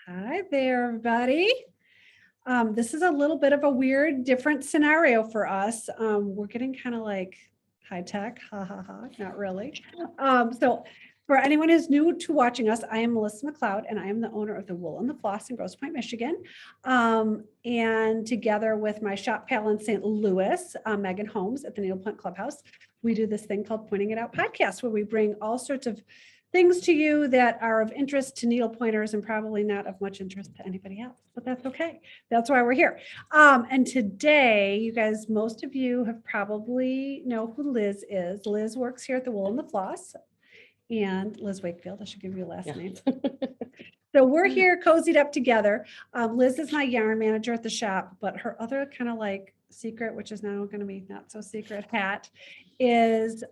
Hi there, everybody. This is a little bit of a weird, different scenario for us. We're getting kind of like high tech, ha ha ha, not really. So for anyone who's new to watching us, I am Melissa MacLeod, and I am the owner of the Wool and the Floss in Grosse Pointe, Michigan. And together with my shop pal in St. Louis, Megan Holmes at the Needlepoint Clubhouse, we do this thing called Pointing It Out podcast, where we bring all sorts of things to you that are of interest to needlepointers and probably not of much interest to anybody else, but that's okay. That's why we're here. And today, you guys, most of you have probably know who Liz is. Liz works here at the Wool and the Floss, and Liz Wakefield, I should give you a last name. So we're here cozied up together. Liz is my yarn manager at the shop, but her other kind of like secret, which is now going to be not so secret hat, is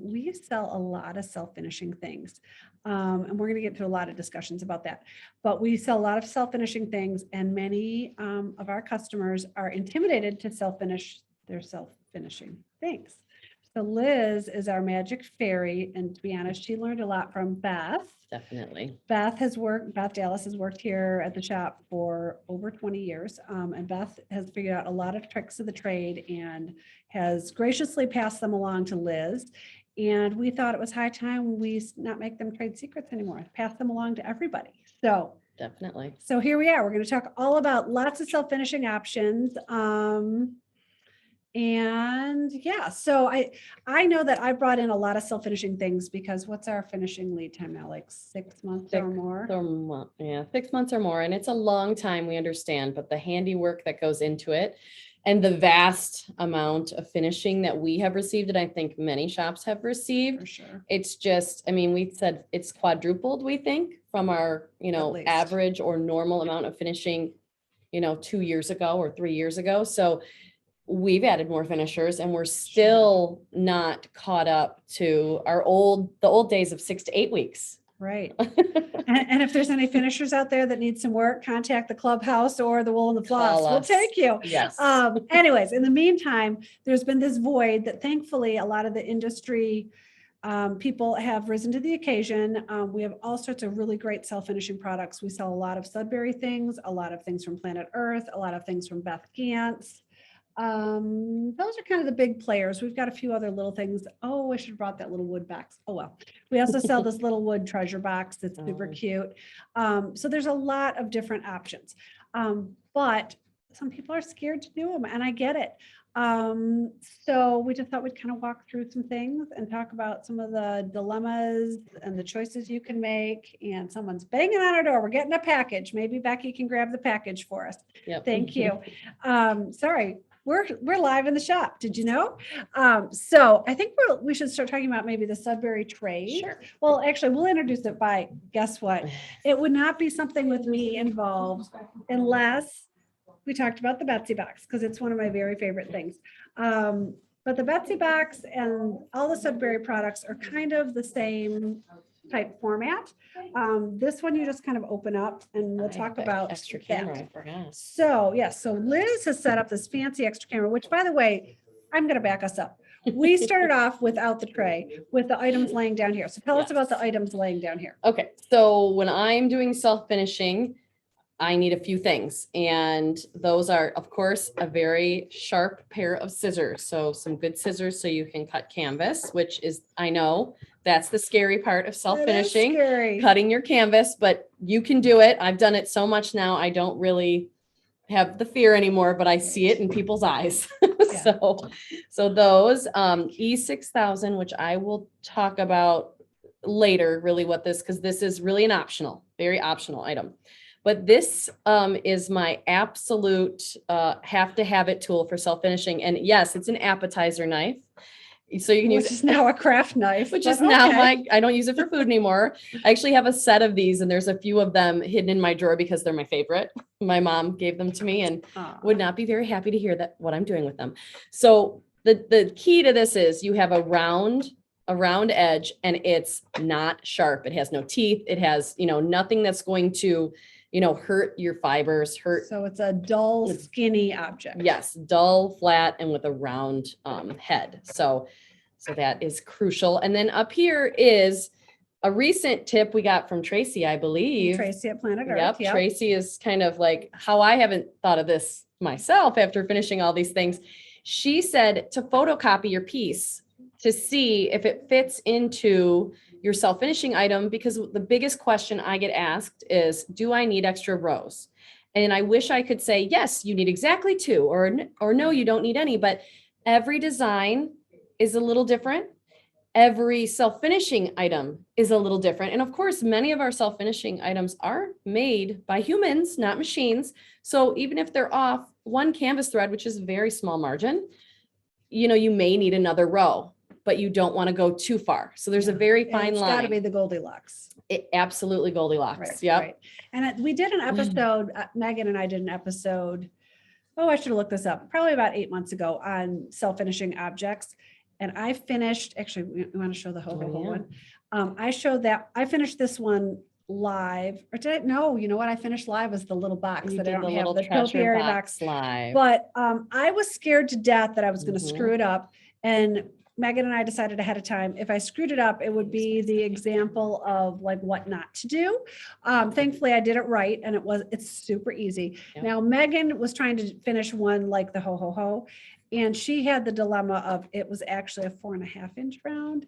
we sell a lot of self-finishing things. And we're going to get to a lot of discussions about that. But we sell a lot of self-finishing things, and many of our customers are intimidated to self-finish their self-finishing things. So Liz is our magic fairy, and to be honest, she learned a lot from Beth. Definitely. Beth Dallas has worked here at the shop for over 20 years. And Beth has figured out a lot of tricks of the trade and has graciously passed them along to Liz. And we thought it was high time we not make them trade secrets anymore, pass them along to everybody. So Definitely. So here we are. We're going to talk all about lots of self-finishing options. And yeah, so I know that I brought in a lot of self-finishing things because what's our finishing lead time now? Like 6 months or more? Yeah, 6 months or more. And it's a long time, we understand, but the handiwork that goes into it and the vast amount of finishing that we have received, and I think many shops have received. For sure. It's just, I mean, we said it's quadrupled, we think, from our, least. average or normal amount of finishing, 2 years ago or 3 years ago. So we've added more finishers, and we're still not caught up to the old days of 6 to 8 weeks. Right. And if there's any finishers out there that need some work, contact the Clubhouse or the Wool and the Floss. Call We'll us. take you. Yes. Anyways, in the meantime, there's been this void that thankfully a lot of the industry people have risen to the occasion. We have all sorts of really great self-finishing products. We sell a lot of Sudbury things, a lot of things from Planet Earth, a lot of things from Beth Gantz. Those are kind of the big players. We've got a few other little things. Oh, I should have brought that little wood box. Oh, well, we also sell this little wood treasure box that's super cute. So there's a lot of different options. But some people are scared to do them, and I get it. So we just thought we'd kind of walk through some things and talk about some of the dilemmas and the choices you can make. And someone's banging on our door. We're getting a package. Maybe Becky can grab the package for us. Yep. Thank you. Sorry. We're live in the shop. Did you know? So I think we should start talking about maybe the Sudbury trade. Sure. Well, actually, we'll introduce it by, guess what? It would not be something with me involved unless we talked about the Betsy box, because it's one of my very favorite things. But the Betsy box and all the Sudbury products are kind of the same type format. This one you just kind of open up, and we'll talk about extra that. camera. I forgot. So yes, so Liz has set up this fancy extra camera, which, by the way, I'm going to back us up. We started off without the tray, with the items laying down here. So tell us about the items laying down here. Okay, so when I'm doing self-finishing, I need a few things, and those are, of course, a very sharp pair of scissors. So some good scissors so you can cut canvas, which is, I know, that's the scary part of self-finishing, cutting your canvas, but you can do it. I've done it so much now, I don't really have the fear anymore, but I see it in people's eyes. Yeah. So those E6000, which I will talk about later, really what this, because this is really an optional, very optional item. But this is my absolute have to have it tool for self-finishing. And yes, it's an appetizer knife. So you can use Which is now a craft knife. which is now I don't use it for food anymore. I actually have a set of these, and there's a few of them hidden in my drawer because they're my favorite. My mom gave them to me and would not be very happy to hear that what I'm doing with them. So the key to this is you have a round edge, and it's not sharp. It has no teeth. It has, nothing that's going to, hurt your fibers, So it's a dull, skinny object. Yes, dull, flat, and with a round head. So that is crucial. And then up here is a recent tip we got from Tracy, I believe. Tracy at Planet Earth. Yep. Tracy is kind of like how I haven't thought of this myself after finishing all these things. She said to photocopy your piece to see if it fits into your self-finishing item, because the biggest question I get asked is, do I need extra rows? And I wish I could say, yes, you need exactly 2, or no, you don't need any, but every design is a little different. Every self-finishing item is a little different. And of course, many of our self-finishing items are made by humans, not machines. So even if they're off one canvas thread, which is a very small margin, you may need another row, but you don't want to go too far. So there's a very fine line. It's got to be the Goldilocks. Absolutely Goldilocks. Right, Yep. right. And we did an episode, Megan and I did an episode, I should have looked this up, probably about 8 months ago, on self-finishing objects. And I finished, actually, we want to show the one. I finished this one live, or did I? No, you know what? I finished live as the little box that I don't have, the topiary box live. But I was scared to death that I was going to Mhm. screw it up. And Megan and I decided ahead of time, if I screwed it up, it would be the example of like what not to do. Thankfully I did it right. And it's super easy. Yep. Now Megan was trying to finish one like the ho ho ho. And she had the dilemma of, it was actually a 4.5 inch round.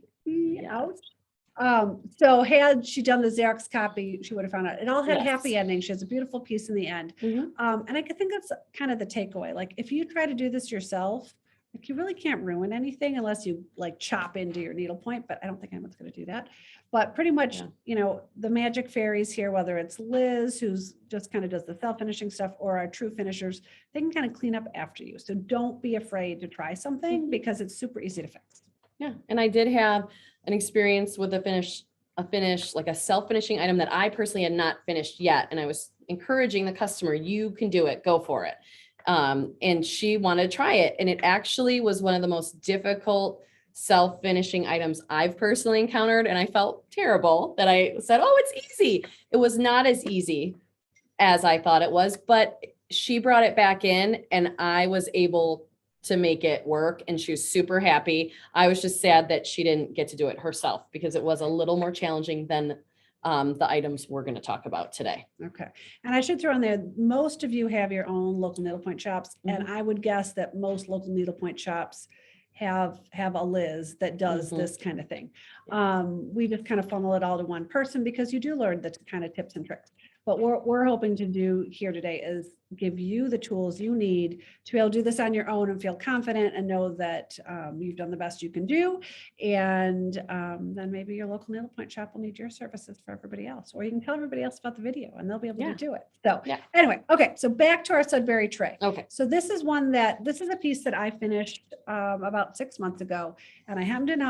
Ouch. So had she done the Xerox copy, she would have found out. It all had Yes. happy endings. She has a beautiful piece in the end. Mhm. And I think that's kind of the takeaway. Like if you try to do this yourself, like you really can't ruin anything unless you like chop into your needlepoint, but I don't think anyone's going to do that. But pretty much, the magic fairies here, whether it's Liz, who's just kind of does the self-finishing stuff, or our true finishers, they can kind of clean up after you. So don't be afraid to try something because it's super easy to fix. Yeah. And I did have an experience with a finish, like a self-finishing item that I personally had not finished yet. And I was encouraging the customer, you can do it, go for it. And she wanted to try it. And it actually was one of the most difficult self-finishing items I've personally encountered. And I felt terrible that I said, oh, it's easy. It was not as easy as I thought it was, but she brought it back in and I was able to make it work. And she was super happy. I was just sad that she didn't get to do it herself because it was a little more challenging than the items we're going to talk about today. Okay. And I should throw in there, most of you have your own local needlepoint shops. And I would guess that most local needlepoint shops have a Liz that does this kind of thing. We just kind of funnel it all to one person because you do learn the kind of tips and tricks. But what we're hoping to do here today is give you the tools you need to be able to do this on your own and feel confident and know that you've done the best you can do. And then maybe your local needlepoint shop will need your services for everybody else, or you can tell everybody else about the video and they'll be able to do it. So anyway, okay. So back to our Sudbury tray. Okay. So this is a piece that I finished about 6 months ago, and I hemmed and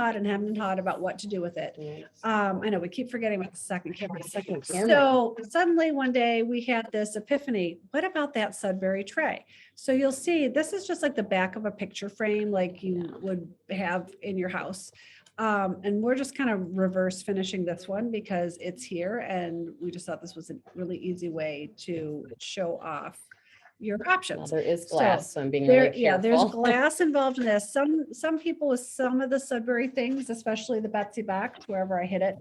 hawed about what to do with it. I know we keep forgetting about the second camera. So suddenly one day we had this epiphany. What about that Sudbury tray? So you'll see, this is just like the back of a picture frame, like you would have in your house. And we're just kind of reverse finishing this one because it's here. And we just thought this was a really easy way to show off your options. There is glass, so I'm being really careful. Yeah, there's glass involved in this. Some people with some of the Sudbury things, especially the Betsy box, wherever I hit it.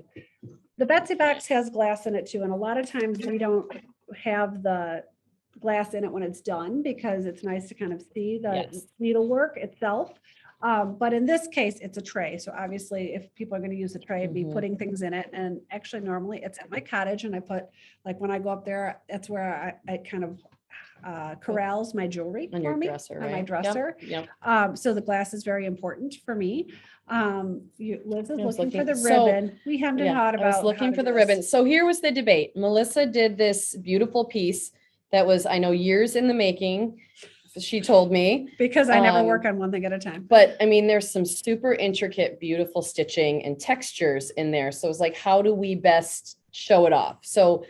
The Betsy box has glass in it too. And a lot of times we don't have the glass in it when it's done because it's nice to kind of see the needlework itself. But in this case, it's a tray. So obviously if people are going to use a tray, I'd be putting things in it. And actually normally it's at my cottage and I put, like when I go up there, that's where I kind of corrals my jewelry on your dresser, on right? my dresser. Yep. So the glass is very important for me. Liz is looking for the so- ribbon. We hemmed and hawed about. I was looking for the ribbon. So here was the debate. Melissa did this beautiful piece that was, I know, years in the making. She told me. Because I never work on one thing at a time. But I mean, there's some super intricate, beautiful stitching and textures in there. So it's like, how do we best show it off? So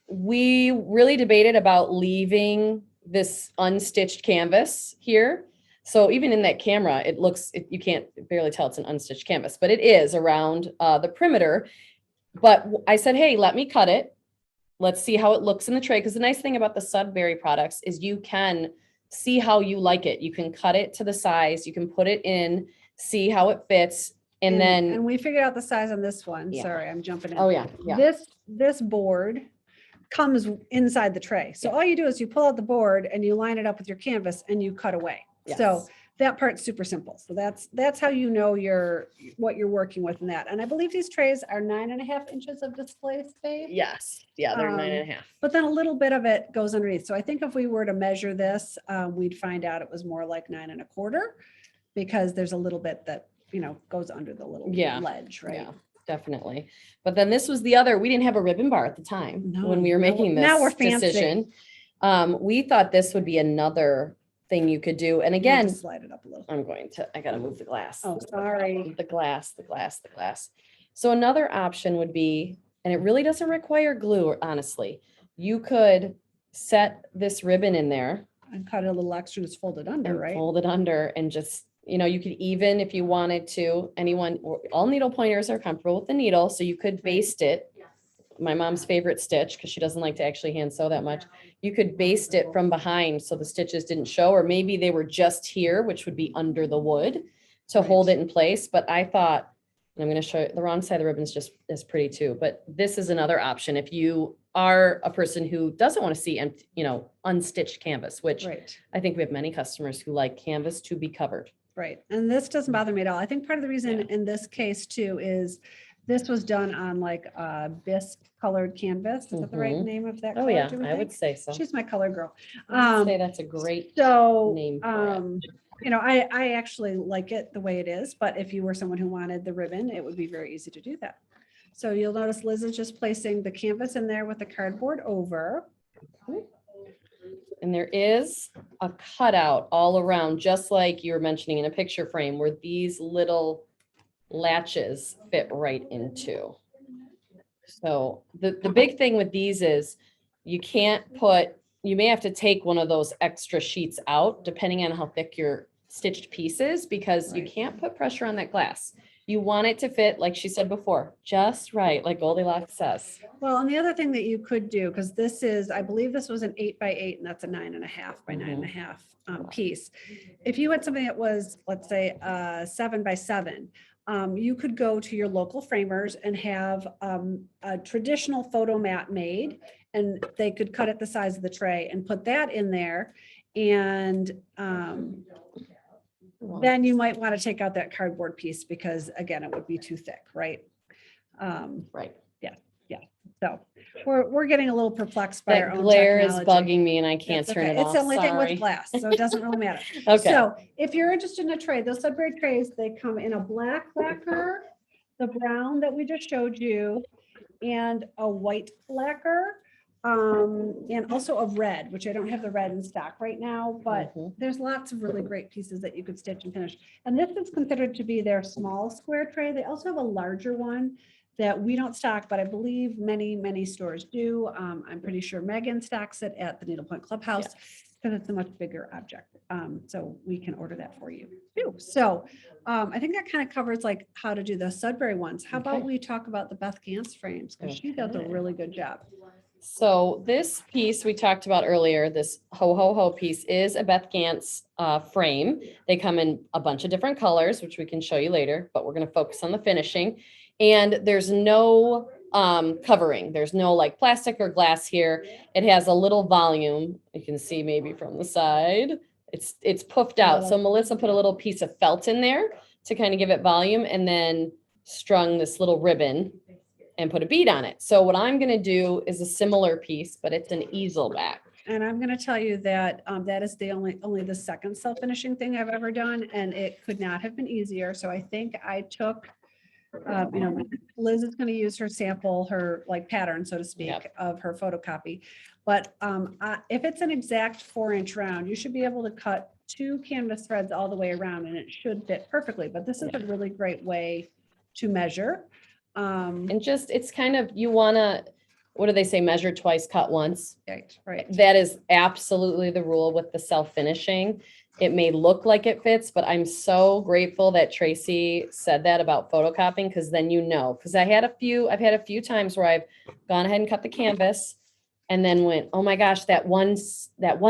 we really debated about leaving this unstitched canvas here. So even in that camera, you can't barely tell it's an unstitched canvas, but it is around the perimeter. But I said, hey, let me cut it. Let's see how it looks in the tray. Because the nice thing about the Sudbury products is you can see how you like it. You can cut it to the size, you can put it in, see how it fits. And then, we figured out the size on this one. Yeah. Sorry, I'm jumping in. oh yeah, yeah. This board comes inside the tray. So Yeah. all you do is you pull out the board and you line it up with your canvas and you cut away. So Yes. that part's super simple. So that's how you know what you're working with in that. And I believe these trays are 9.5 inches of display space. Yes. Yeah, they're 9.5. But then a little bit of it goes underneath. So I think if we were to measure this, we'd find out it was more like 9.25, because there's a little bit that, goes under the little Yeah. ledge, right? Yeah, definitely. But then this was we didn't have a ribbon bar at the time when we were making this now we're fancy. decision. We thought this would be another thing you could do. And Let me again, just slide it up a little. I gotta move the glass. Oh, sorry. The glass. So another option would be, and it really doesn't require glue, honestly. You could set this ribbon in there And cut it a little extra, just fold it under, and right? fold it under and just, you could even, if you wanted to, all needle pointers are comfortable with the needle, so you could baste it. My mom's favorite stitch, because she doesn't like to actually hand sew that much. You could baste it from behind so the stitches didn't show, or maybe they were just here, which would be under the wood to hold it in place. But I thought, and I'm going to show you, the wrong side of the ribbon is just as pretty too, but this is another option. If you are a person who doesn't want to see, unstitched canvas, which Right, I think we have many customers who like canvas to be covered. right. And this doesn't bother me at all. I think part of the reason Yeah. in this case too is this was done on like a bisque colored canvas. Is that the right Mhm. name of that Oh color? yeah, do we I would think? say so. She's my color girl. I would say that's a great So, name for it. I actually like it the way it is, but if you were someone who wanted the ribbon, it would be very easy to do that. So you'll notice Liz is just placing the canvas in there with the cardboard over. And there is a cutout all around, just like you were mentioning in a picture frame, where these little latches fit right into. So the big thing with these is you may have to take one of those extra sheets out, depending on how thick your stitched piece is, because you Right. can't put pressure on that glass. You want it to fit, like she said before, just right, like Goldilocks says. Well, and the other thing that you could do, because I believe this was an 8x8 and that's a 9.5 by 9.5 piece. If you had something that was, let's say, 7x7, you could go to your local framers and have a traditional photo mat made, and they could cut it the size of the tray and put that in there. And then you might want to take out that cardboard piece, because again, it would be too thick, right? Right. So we're getting a little perplexed by our That own glare is technology. bugging me and I can't That's turn okay. it off. It's the only thing Sorry. with glass, so it doesn't really matter. Okay. So if you're interested in a tray, those Sudbury trays, they come in a black lacquer, the brown that we just showed you, and a white lacquer, and also a red, which I don't have the red in stock right now, but Mhm. there's lots of really great pieces that you could stitch and finish. And this is considered to be their small square tray. They also have a larger one that we don't stock, but I believe many, many stores do. I'm pretty sure Megan stocks it at the Needlepoint Clubhouse, because it's a much bigger object. So we can order that for you too. So I think that kind of covers like how to do the Sudbury ones. How about Okay. we talk about the Beth Gantz frames? Because she does a Okay. really good job. So this piece we talked about earlier, this ho ho ho piece, is a Beth Gantz frame. They come in a bunch of different colors, which we can show you later, but we're going to focus on the finishing. And there's no covering. There's no like plastic or glass here. It has a little volume. You can see maybe from the side. It's puffed out. So Melissa put a little piece of felt in there to kind of give it volume, and then strung this little ribbon and put a bead on it. So what I'm going to do is a similar piece, but it's an easel back. And I'm going to tell you that that is the only the second self-finishing thing I've ever done, and it could not have been easier. So I think I took, Liz is going to use her sample, her like pattern, so to speak, Yep. of her photocopy. But if it's an exact 4-inch round, you should be able to cut 2 canvas threads all the way around, and it should fit perfectly. But this is a really great way to measure. And just, it's kind of, you want to, what do they say? Measure twice, cut once. Right. That is absolutely the rule with the self-finishing. It may look like it fits, but I'm so grateful that Tracy said that about photocopying, because then because I've had a few times where I've gone ahead and cut the canvas and then went, oh my gosh, that one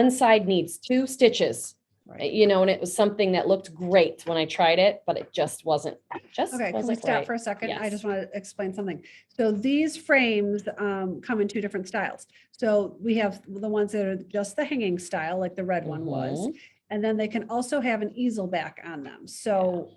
side needs 2 stitches. Right. you know, and it was something that looked great when I tried it, but it just wasn't, Okay, can we stop right. for a second? I Yes. just want to explain something. So these frames come in two different styles. So we have the ones that are just the hanging style, like the red one was. Mhm. And then they can also have an easel back on them. So,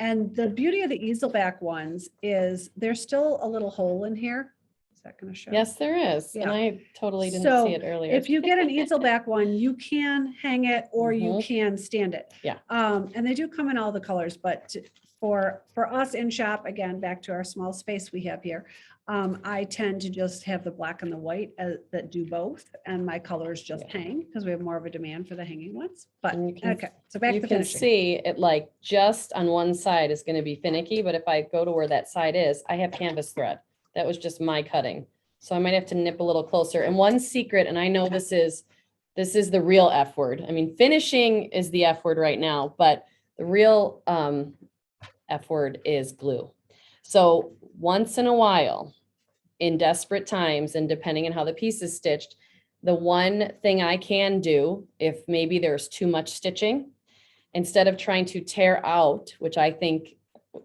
and the beauty of the easel back ones is there's still a little hole in here. Is that going to show? Yes, there is. And Yeah. I totally didn't So see it earlier. if you get an easel back one, you can hang it or you Mhm. can stand it. Yeah. And they do come in all the colors, but for us in shop, again, back to our small space we have here, I tend to just have the black and the white that do both, and my colors just hang because we have more of a demand for the hanging ones. But And you can- okay, so back You to can finishing. see it like just on one side is going to be finicky, but if I go to where that side is, I have canvas thread. That was just my cutting. So I might have to nip a little closer. And one secret, and I know this is the real F word. I mean, finishing is the F word right now, but the real F word is glue. So once in a while, in desperate times, and depending on how the piece is stitched, the one thing I can do, if maybe there's too much stitching, instead of trying to tear out, which I think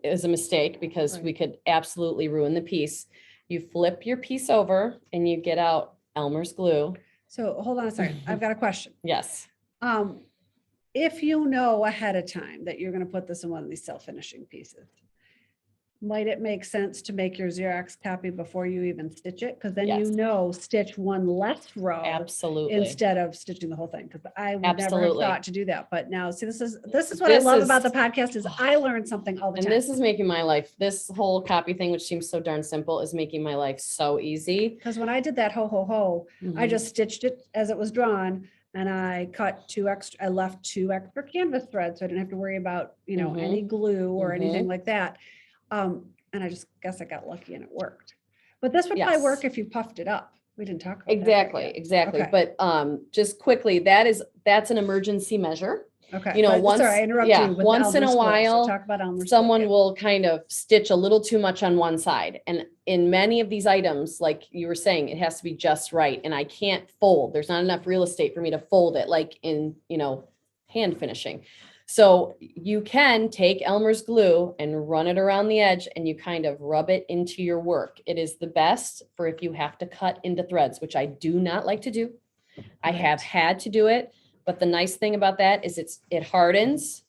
is a mistake because Right. we could absolutely ruin the piece, you flip your piece over and you get out Elmer's glue. So hold on a second. I've got a question. Yes. If you know ahead of time that you're going to put this in one of these self-finishing pieces, might it make sense to make your Xerox copy before you even stitch it? Because then Yes. you know, stitch one less row Absolutely. instead of stitching the whole thing. Because I would never have Absolutely. thought to do that. But now, see, this is what I This love is- about the podcast is I learn something all the And time. this is making my life, this whole copy thing, which seems so darn simple, is making my life so easy. Because when I did that ho ho ho, I Mhm. just stitched it as it was drawn. And I left two extra canvas threads. So I didn't have to worry about, Mhm. any glue or anything Mhm. like that. And I just guess I got lucky and it worked. But this would probably Yes. work if you puffed it up. We didn't talk about that Exactly, yet. exactly. Okay. But just quickly, that's an emergency measure. Okay. You know, but once, sorry, I interrupted yeah, you with once in a Elmer's glue. So while, talk about Elmer's glue, someone yeah. will kind of stitch a little too much on one side. And in many of these items, like you were saying, it has to be just right. And I can't fold. There's not enough real estate for me to fold it like in, hand finishing. So you can take Elmer's glue and run it around the edge and you kind of rub it into your work. It is the best for if you have to cut into threads, which I do not like to do. I have Right. had to do it, but the nice thing about that is it hardens,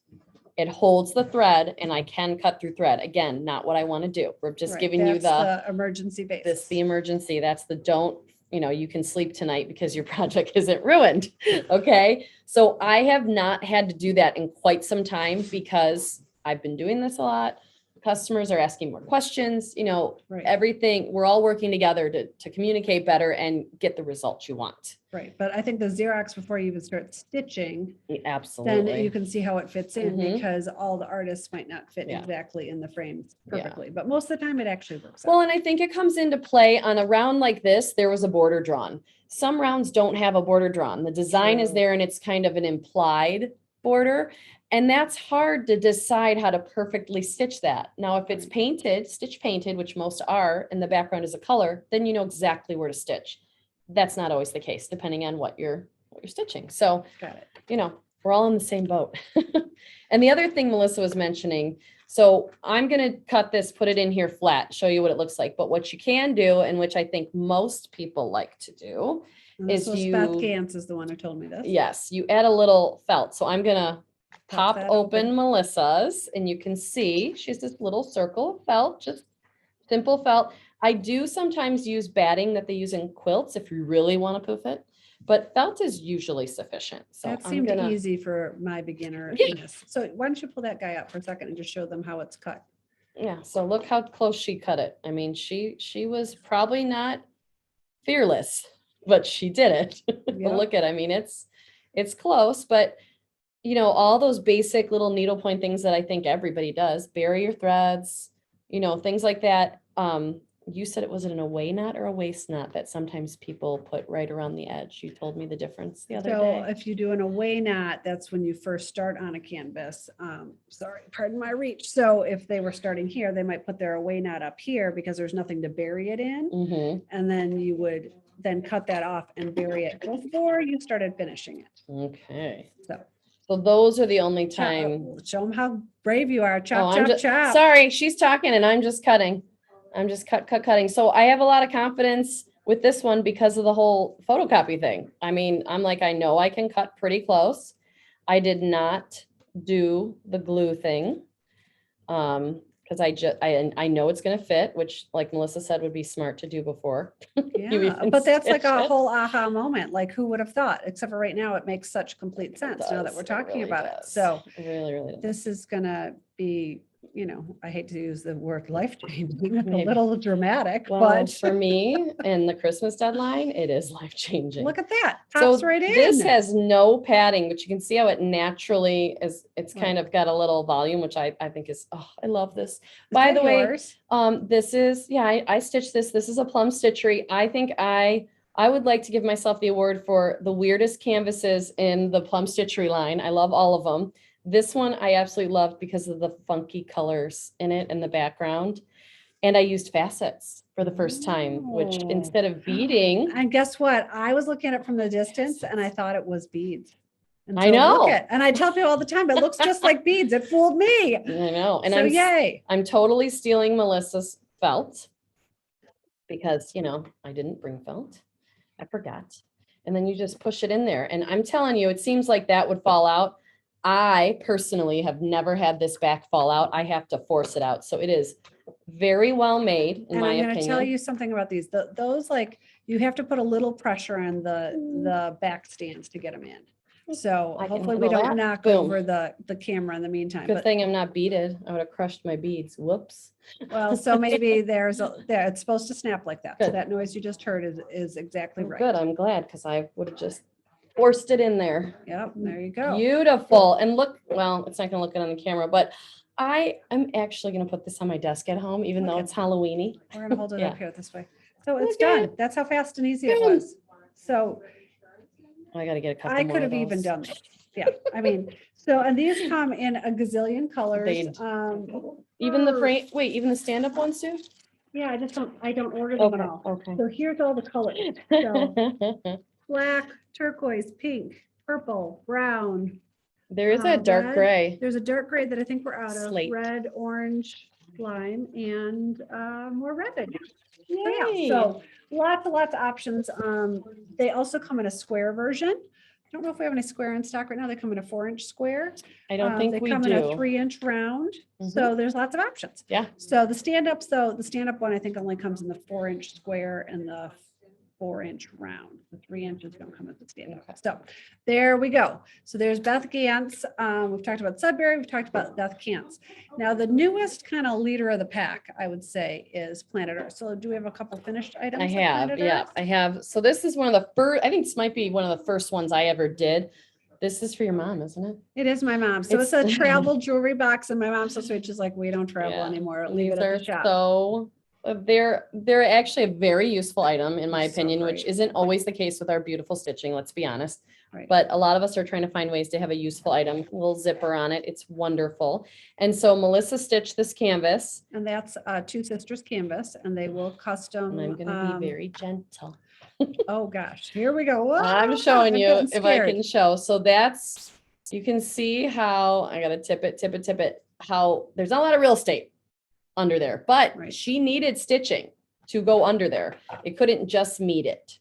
it holds the thread, and I can cut through thread. Again, not what I want to do. We're just Right, giving you that's the emergency basis. the emergency. That's the don't, you can sleep tonight because your project isn't ruined. Okay. So I have not had to do that in quite some time because I've been doing this a lot. Customers are asking more questions, Right. everything. We're all working together to communicate better and get the results you want. Right. But I think the Xerox, before you even start stitching, then Absolutely. you can see how it fits in Mhm. because all the artists might not fit Yeah. exactly in the frames Yeah. perfectly, but most of the time it actually works out. Well, and I think it comes into play on a round like this, there was a border drawn. Some rounds don't have a border drawn. The design is True. there and it's kind of an implied border. And that's hard to decide how to perfectly stitch that. Now, if it's Right. painted, stitch painted, which most are, and the background is a color, then you know exactly where to stitch. That's not always the case, depending on what you're stitching. So, Got it. we're all in the same boat. And the other thing Melissa was mentioning, so I'm going to cut this, put it in here flat, show you what it looks like. But what you can do, and which I think most people like to do, And this is was you, Beth Gantz is the one who told me this. yes, you add a little felt. So I'm going to pop that open open. Melissa's and you can see she's this little circle of felt, just simple felt. I do sometimes use batting that they use in quilts if you really want to poof it, but felt is usually sufficient. So That I'm seemed gonna, easy for my beginner. Yeah. So why don't you pull that guy up for a second and just show them how it's cut? yeah. So look how close she cut it. I mean, she was probably not fearless, but she did it. But Yep. look at, I mean, it's close, but all those basic little needlepoint things that I think everybody does, bury your threads, things like that. You said it was an away knot or a waist knot that sometimes people put right around the edge. You told me the difference the other So day. if you do an away knot, that's when you first start on a canvas. Sorry, pardon my reach. So if they were starting here, they might put their away knot up here because there's nothing to bury it in. Mhm. And then you would then cut that off and bury it before you started finishing it. Okay. So So those are the only Chop- time. Show them how brave you are. Oh, Chop, I'm chop, just, chop. sorry, she's talking and I'm just cutting. I'm just cutting. So I have a lot of confidence with this one because of the whole photocopy thing. I mean, I'm like, I know I can cut pretty close. I did not do the glue thing. Because I know it's gonna fit, which like Melissa said would be smart to do before. Yeah, even but that's like stitch a it. whole aha moment. Like who would have thought? Except for right now, it makes such complete sense now that does. we're It talking really about it. does. So It really does. this is gonna be, I hate to use the word life changing. It's a Maybe. little dramatic, Well, but for me and the Christmas deadline, it is life changing. look at that. So Pops right in. this has no padding, but you can see how it naturally is. It's Right. kind of got a little volume, which I think is, oh, I love this. Is By that the way, yours? this is, yeah, I stitched this. This is a plum stitchery. I think I would like to give myself the award for the weirdest canvases in the plum stitchery line. I love all of them. This one I absolutely loved because of the funky colors in it and the background. And I used facets for the first time, which Oh. instead of beading, And guess what? I was looking at it from the distance and I thought it was beads. I Until know. look it- And I tell people all the time, it looks just like beads. It fooled me. I know. And So yay. I'm totally stealing Melissa's felt because, I didn't bring felt. I forgot. And then you just push it in there. And I'm telling you, it seems like that would fall out. I personally have never had this back fall out. I have to force it out. So it is very well made, in And my I'm going to tell opinion. you something about these. Those like you have to put a little pressure on the back stands to get them in. So I can hopefully we handle don't that. knock Boom. over the camera in the meantime. Good But thing I'm not beaded. I would have crushed my beads. Whoops. well, so maybe there it's supposed to snap like that. So Good. that noise you just heard is exactly right. Good. I'm glad because I would have just forced it in there. Yep, there you go. Beautiful. And look, well, it's not going to look good on the camera, but I am actually going to put this on my desk at home, even though Okay. it's Halloweeny. We're gonna hold it Yeah. up here this way. So it's Okay. done. That's how fast and easy it Boom. was. So I got to get a couple I more could of have even those. done that. Yeah, I mean, so, and these come in a gazillion colors. They- Even the frame, wait, even the stand-up ones too? Yeah, I don't order them at Okay, all. okay. So here's all the colors. So black, turquoise, pink, purple, brown. There is a dark red. gray. There's a dark gray that I think we're out of. Slate. Red, orange, lime, and more red. I think. So, Yay. yeah, so lots of options. They also come in a square version. I don't know if we have any square in stock right now. They come in a 4-inch square. I don't think They we come in a do. 3-inch round. Mhm. So there's lots of options. Yeah. So the stand-ups though, the stand-up one, I think only comes in the 4-inch square and the 4-inch round. The 3 inches don't come with the stand-up. Okay. So there we go. So there's Beth Gantz. We've talked about Sudbury. We've talked about Beth Gantz. Now the newest kind of leader of the pack, I would say, is Planet Earth. So do we have a couple finished items? I of have, Planet yeah, Earth? I have. So this is one of the first, I think this might be one of the first ones I ever did. This is for your mom, isn't it? It is my mom. So it's a It's- travel jewelry box and my mom's so sweet. She's like, we don't travel Yeah. anymore. Leave These it at are the shop. so, they're actually a very useful item in my They're so opinion, which great. isn't always the case with our beautiful stitching, let's be honest. Right. But a lot of us are trying to find ways to have a useful item, a little zipper on it. It's wonderful. And so Melissa stitched this canvas, And that's Two Sisters canvas and they will custom. and I'm gonna be very gentle. Oh gosh, here we go. I'm Ah, showing I'm you getting if I scared. can show. So that's, you can see how, I gotta tip it, how there's not a lot of real estate under there, but Right. she needed stitching to go under there. It couldn't just meet it.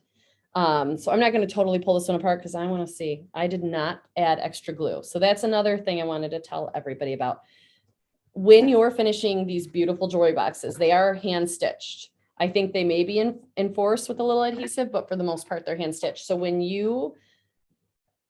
So I'm not going to totally pull this one apart because I want to see. I did not add extra glue. So that's another thing I wanted to tell everybody about. When you're finishing these beautiful jewelry boxes, they are hand stitched. I think they may be enforced with a little adhesive, but for the most part, they're hand stitched. So when you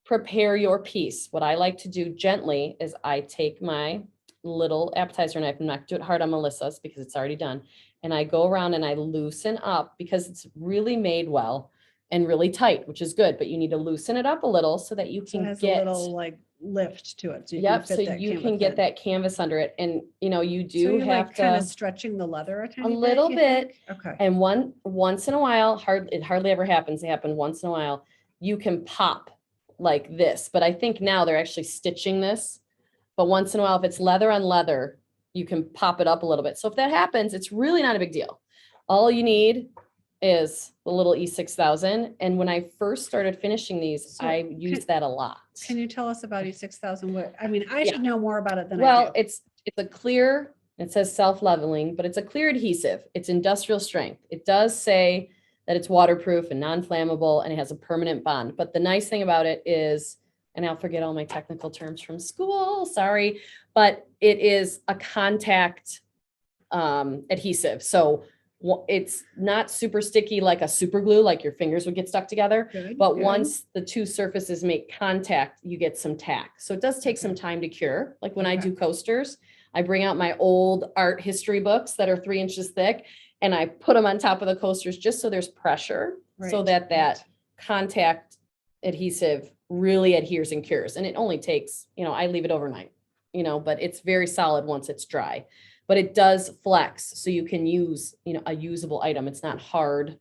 prepare your piece, what I like to do gently is I take my little appetizer knife. I'm not do it hard on Melissa's because it's already done. And I go around and I loosen up because it's really made well and really tight, which is good, but you need to loosen it up a little so that you So it can has get, a little like lift to it. So you yep, can so fit that you canvas can get in. that canvas under it. And you So do you're have like kind to of stretching the leather a a tiny bit, little you bit. think? Okay. And once in a while, it hardly ever happens. They happen once in a while. You can pop like this, but I think now they're actually stitching this. But once in a while, if it's leather on leather, you can pop it up a little bit. So if that happens, it's really not a big deal. All you need is the little E6000. And when I first started finishing these, So I used that a lot. Can you tell us about E6000? What, I mean, I Yeah. should know more about it than I Well, do. it's a clear, it says self-leveling, but it's a clear adhesive. It's industrial strength. It does say that it's waterproof and non-flammable and it has a permanent bond. But the nice thing about it is, and I'll forget all my technical terms from school, sorry, but it is a contact adhesive. So it's not super sticky like a super glue, like your fingers would get stuck together. Good, But good. once the two surfaces make contact, you get some tack. So it does take some time to cure. Like when I Okay. do coasters, I bring out my old art history books that are 3 inches thick and I put them on top of the coasters just so there's pressure so Right, that that right. contact adhesive really adheres and cures. And it only takes, I leave it overnight, but it's very solid once it's dry. But it does flex so you can use, a usable item. It's not hard.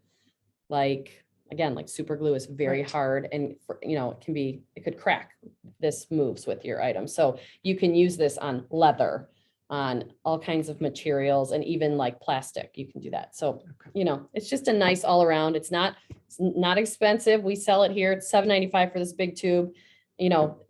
Like, again, like super glue is very Right. hard and, it could crack. This moves with your item. So you can use this on leather, on all kinds of materials, and even like plastic, you can do that. So, Okay. it's just a nice all around. It's not expensive. We sell it here. It's $7.95 for this big tube.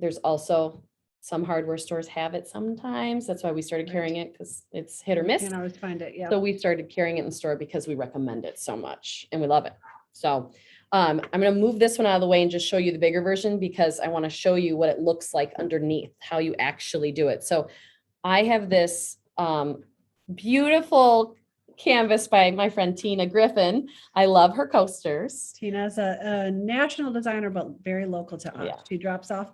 There's also some hardware stores have it sometimes. That's why we started Right. carrying it, because it's hit or You miss. can't always find it, yeah. So we started carrying it in the store because we recommend it so much and we love it. So I'm going to move this one out of the way and just show you the bigger version because I want to show you what it looks like underneath, how you actually do it. So I have this beautiful canvas by my friend Tina Griffin. I love her coasters. Tina's a national designer, but very local to us. Yeah. She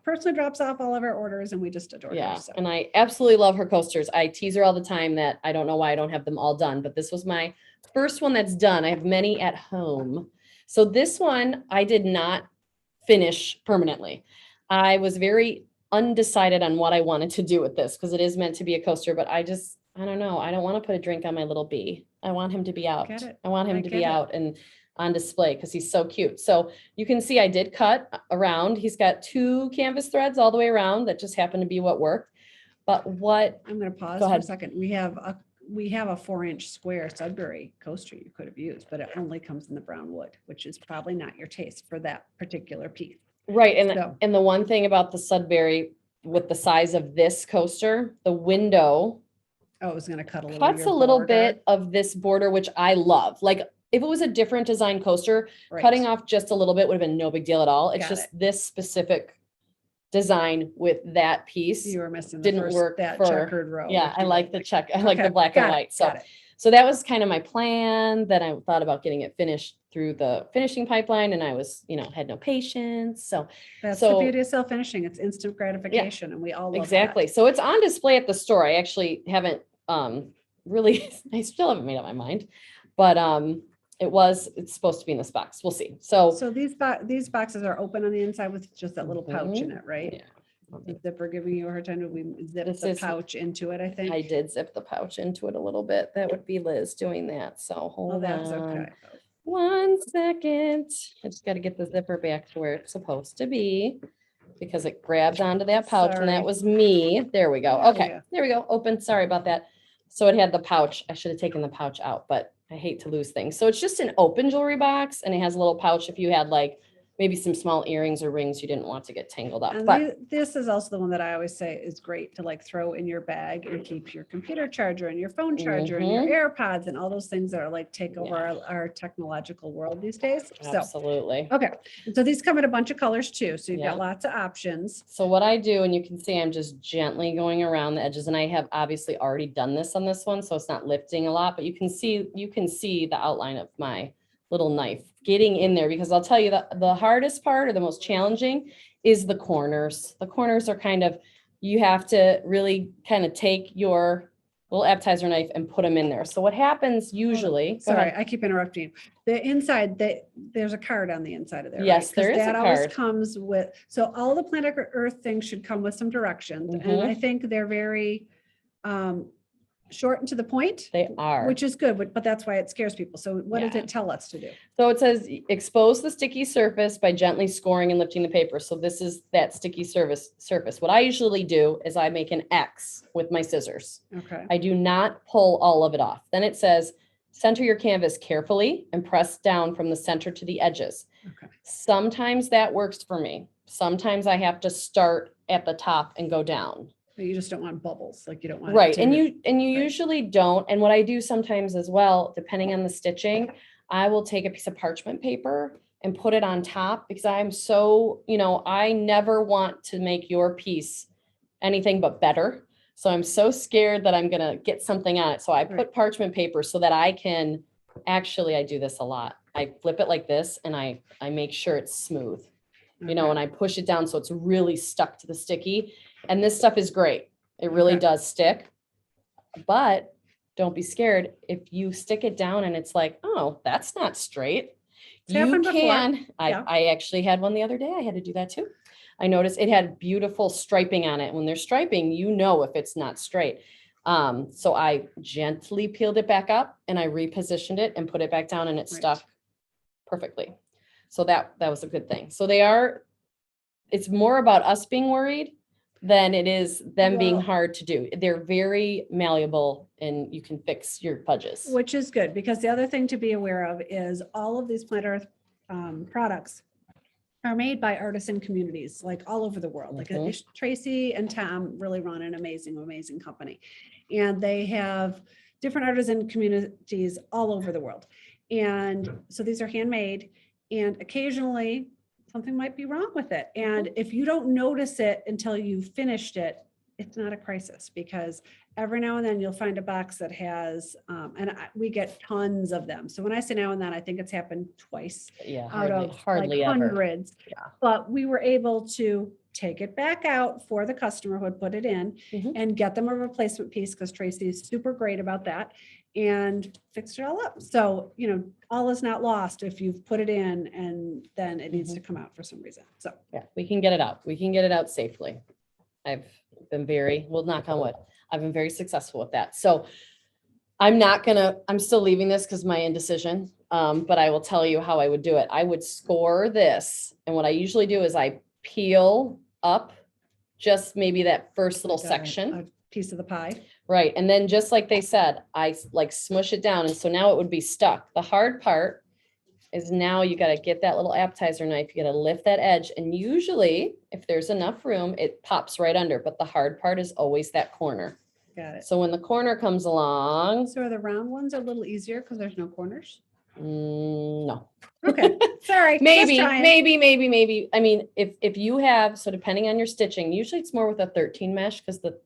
personally drops off all of our orders and we just adore Yeah, her. So. and I absolutely love her coasters. I tease her all the time that I don't know why I don't have them all done, but this was my first one that's done. I have many at home. So this one I did not finish permanently. I was very undecided on what I wanted to do with this because it is meant to be a coaster, but I don't know. I don't want to put a drink on my little bee. I want him to be out. Get it. I want him I to get be it. out and on display because he's so cute. So you can see I did cut around. He's got 2 canvas threads all the way around that just happened to be what worked. But what, I'm going to pause Go for a ahead. second. We have a 4-inch square Sudbury coaster you could have used, but it only comes in the brown wood, which is probably not your taste for that particular piece. right. So- And the one thing about the Sudbury with the size of this coaster, the window Oh, it was going to cut a little. cuts your a little border. bit of this border, which I love. Like if it was a different design coaster, Right. cutting off just a little bit would have been no big deal at all. It's Got just this specific design with that piece. You were missing the didn't first, work that for- checkered row. Yeah, which I you like really the check. I like the Okay, black and got it, white. So got it. so that was kind of my plan. Then I thought about getting it finished through the finishing pipeline and I was, had no patience. So That's the so- beauty of self-finishing. It's instant gratification and we all love that. exactly. So it's on display at the store. I actually haven't really, I still haven't made up my mind, but it's supposed to be in this box. We'll see. So So these boxes are open on the inside with just that little pouch in it, right? yeah, The zipper giving you a hard time to zip This the is- pouch into it, I think. I did zip the pouch into it a little bit. That would be Liz doing that. So Oh, hold that's on. okay. 1 second. I just got to get the zipper back to where it's supposed to be because it grabs onto that pouch and Sorry. that was me. There we go. There we Okay, go. there we go. Open. Sorry about that. So it had the pouch. I should have taken the pouch out, but I hate to lose things. So it's just an open jewelry box and it has a little pouch if you had like maybe some small earrings or rings you didn't want to get tangled up. And But this is also the one that I always say is great to like throw in your bag and keep your computer charger and your phone charger and your AirPods and all those things that are like take over our technological world these days. So, absolutely. okay. And so these come in a bunch of colors too. So you've Yeah. got lots of options. So what I do, and you can see I'm just gently going around the edges, and I have obviously already done this on this one, so it's not lifting a lot, but you can see the outline of my little knife getting in there, because I'll tell you that the hardest part or the most challenging is the corners. The corners are you have to really kind of take your little appetizer knife and put them in there. So what happens usually, go Sorry, ahead. I keep interrupting you. The inside, there's a card on the inside of there. Yes, right? 'Cause there is a that always card. comes with, so all the Planet Earth things should come with some directions. And Mhm. I think they're very short and to the point, They are. which is good, but that's why it scares people. So what does Yeah. it tell us to do? So it says expose the sticky surface by gently scoring and lifting the paper. So this is that sticky surface. What I usually do is I make an X with my scissors. Okay. I do not pull all of it off. Then it says center your canvas carefully and press down from the center to the edges. Okay. Sometimes that works for me. Sometimes I have to start at the top and go down. But you just don't want bubbles, like you don't want. it Right. to- And you right. usually don't. And what I do sometimes as well, depending on the stitching, I will take a piece of parchment paper and put it on top because I'm so, I never want to make your piece anything but better. So I'm so scared that I'm going to get something on it. So I put Right. parchment paper so that I can, actually, I do this a lot. I flip it like this and I make sure it's smooth, and I push it down so it's really stuck to the sticky. And this stuff is great. It really Okay. does stick, but don't be scared. If you stick it down and it's like, oh, that's not straight. It's happened before. Yeah. I actually had one the other day. I had to do that too. I noticed it had beautiful striping on it. When there's striping, if it's not straight. So I gently peeled it back up and I repositioned it and put it back down and it Right. stuck perfectly. So that was a good thing. So it's more about us being worried than it is them being Well- hard to do. They're very malleable and you can fix your fudges. Which is good, because the other thing to be aware of is all of these Planet Earth products are made by artisan communities, like all over the world. Like Mhm. Tracy and Tom really run an amazing, amazing company. And they have different artisan communities all over the world. And so these are handmade, and occasionally something might be wrong with it. And if you don't notice it until you've finished it, it's not a crisis, because every now and then you'll find a box that has, we get tons of them. So when I say now and then, I think it's happened twice Yeah, out of hardly like ever. hundreds. Yeah. But we were able to take it back out for the customer who had put it in Mhm. and get them a replacement piece, because Tracy is super great about that, and fixed it all up. So, all is not lost if you've put it in and then it needs to come out for some reason. So, Yeah, we can get it out. We can get it out safely. I've been knock on wood. I've been very successful with that. So I'm still leaving this because my indecision. But I will tell you how I would do it. I would score this. And what I usually do is I peel up just maybe that first little like section. a piece of the pie. Right. And then just like they said, I like smush it down. And so now it would be stuck. The hard part is now you got to get that little appetizer knife. You got to lift that edge. And usually if there's enough room, it pops right under. But the hard part is always that corner. Got it. So when the corner comes along, So are the round ones a little easier because there's no corners? no. Okay, sorry. Maybe. just trying. I mean, if you have, so depending on your stitching, usually it's more with a 13 mesh because the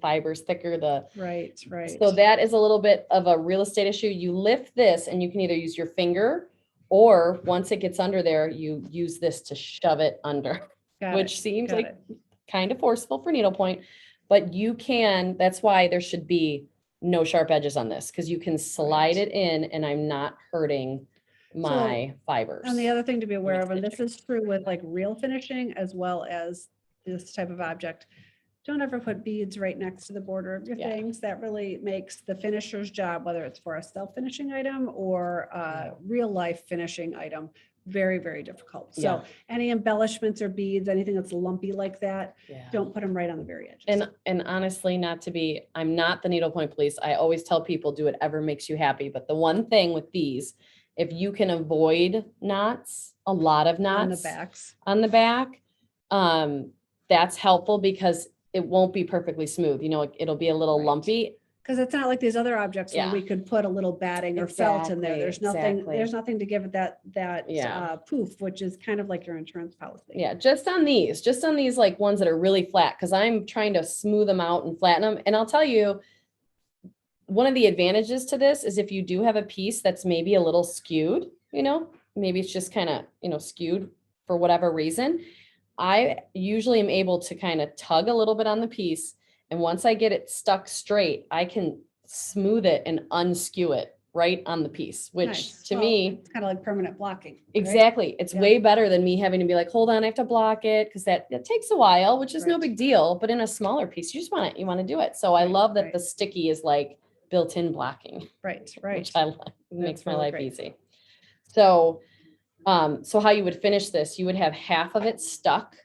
fiber is thicker. Right. So that is a little bit of a real estate issue. You lift this and you can either use your finger, or once it gets under there, you use this to shove it under, Got which it, seems got like it. kind of forceful for needlepoint, but that's why there should be no sharp edges on this, because you can slide Right. it in and I'm not hurting my fibers. And the other thing to be aware my of, and this stitching. is true with like real finishing as well as this type of object, don't ever put beads right next to the border of your Yeah. things. That really makes the finisher's job, whether it's for a self-finishing item or a real life finishing item, very, very difficult. So any embellishments or beads, anything that's lumpy like that, Yeah. don't put them right on the very edges. And honestly, I'm not the needlepoint police. I always tell people do whatever makes you happy. But the one thing with these, if you can avoid knots, a lot of knots On the backs. on the back, that's helpful because it won't be perfectly smooth. It'll be a little Right. lumpy. Because it's not like these other objects where Yeah. we could put a little batting or felt in there. Exactly. There's nothing to give it that Yeah. poof, which is kind of like your insurance policy. Yeah, just on these like ones that are really flat, because I'm trying to smooth them out and flatten them. And I'll tell you, one of the advantages to this is if you do have a piece that's maybe a little skewed, maybe it's just kind of, skewed for whatever reason. I usually am able to kind of tug a little bit on the piece. And once I get it stuck straight, I can smooth it and unskew it right on the piece, which Nice. to Well, me, it's kind of like permanent blocking. right? exactly. It's Yeah. way better than me having to be like, hold on, I have to block it, because that takes a while, which is no Right. big deal. But in a smaller piece, you want to do it. So I Right, love that right. the sticky is like built-in blocking, Right. which I like. It makes my really life great. easy. So, so how you would finish this, you would have half of it stuck,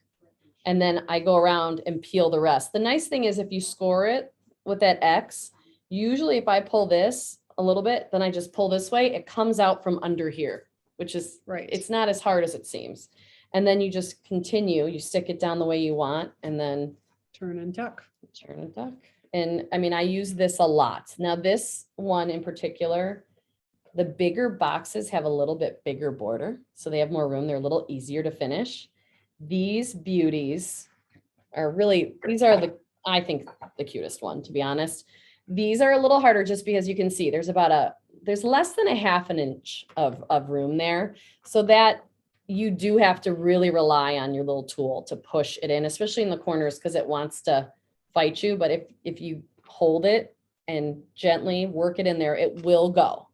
and then I go around and peel the rest. The nice thing is if you score it with that X, usually if I pull this, a little bit, then I just pull this way, it comes out from under here, which is, Right. it's not as hard as it seems. And then you just continue, you stick it down the way you want, and then Turn and tuck. turn and tuck. And I mean, I use this a lot. Now, this one in particular, the bigger boxes have a little bit bigger border, so they have more room. They're a little easier to finish. These beauties are really, these are the, I think, the cutest one, to be honest. These are a little harder just because you can see there's there's less than a half an inch of room there. So that you do have to really rely on your little tool to push it in, especially in the corners, because it wants to fight you. But if you hold it and gently work it in there, it will go.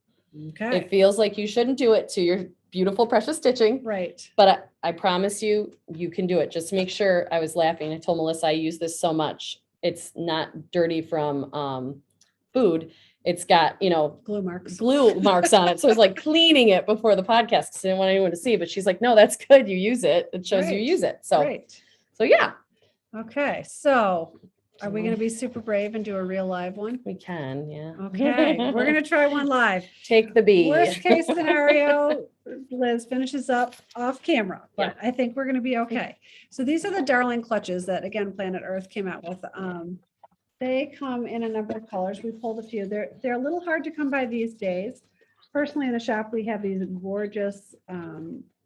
Okay. It feels like you shouldn't do it to your beautiful, precious stitching, Right. but I promise you, you can do it. Just make sure. I was laughing. I told Melissa I use this so much. It's not dirty from food. It's got, Glue marks. glue marks on it. So I was like cleaning it before the podcast because I didn't want anyone to see, but she's like, no, that's good. You use it. It shows you Right. use it. So, Right. so yeah, Okay. So are we going to be super brave and do a real live one? we can. Yeah. Okay. We're going to try one live. Take the B. Worst case scenario, Liz finishes up off camera, but I think we're going to be okay. So these are the Darling clutches that, again, Planet Earth came out with. They come in a number of colors. We pulled a few. They're a little hard to come by these days. Personally, in the shop, we have these gorgeous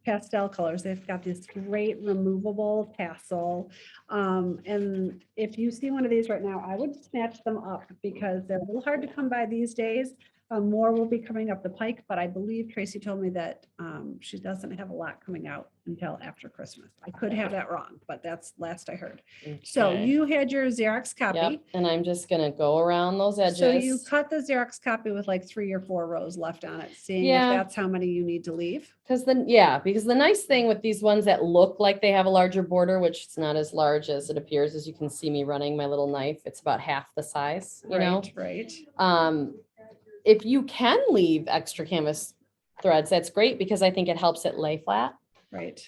pastel colors. They've got this great removable tassel. And if you see one of these right now, I would snatch them up because they're a little hard to come by these days. More will be coming up the pike, but I believe Tracy told me that she doesn't have a lot coming out until after Christmas. I could have that wrong, but that's last I heard. So Okay. you had your Xerox copy. Yep. And I'm just going to go around those edges. So you cut the Xerox copy with like 3 or 4 rows left on it, seeing if Yeah. that's how many you need to leave. Because the nice thing with these ones that look like they have a larger border, which it's not as large as it appears, as you can see me running my little knife, it's about half the size, Right. If you can leave extra canvas threads, that's great because I think it helps it lay flat. Right.